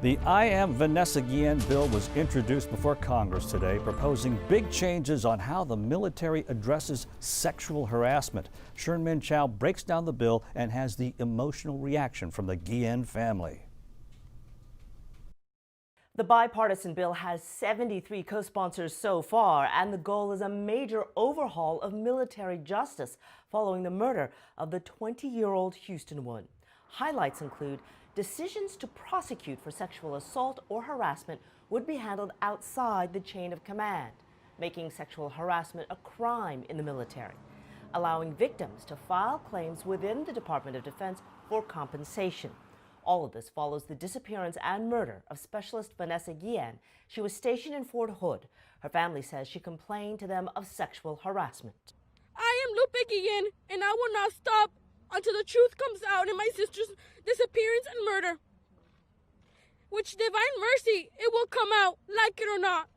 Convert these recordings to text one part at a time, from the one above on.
The I Am Vanessa Guillen bill was introduced before Congress today, proposing big changes on how the military addresses sexual harassment. Sherman Chow breaks down the bill and has the emotional reaction from the Guillen family. The bipartisan bill has 73 co-sponsors so far, and the goal is a major overhaul of military justice following the murder of the 20-year-old Houston one. Highlights include decisions to prosecute for sexual assault or harassment would be handled outside the chain of command, making sexual harassment a crime in the military, allowing victims to file claims within the Department of Defense for compensation. All of this follows the disappearance and murder of Specialist Vanessa Guillen. She was stationed in Fort Hood. Her family says she complained to them of sexual harassment. I am Lupe Guillen, and I will not stop until the truth comes out in my sister's disappearance and murder. Which divine mercy, it will come out, like it or not.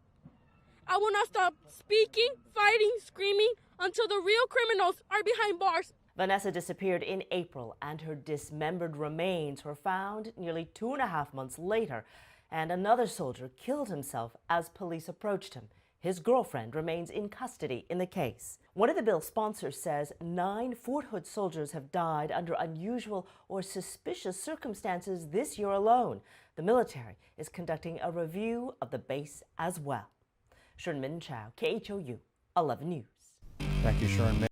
I will not stop speaking, fighting, screaming until the real criminals are behind bars. Vanessa disappeared in April, and her dismembered remains were found nearly 2.5 months later, and another soldier killed himself as police approached him. His girlfriend remains in custody in the case. One of the bill's sponsors says 9 Fort Hood soldiers have died under unusual or suspicious circumstances this year alone. The military is conducting a review of the base as well. Sherman Chow, KHOU 11 News. Thank you, Sherman.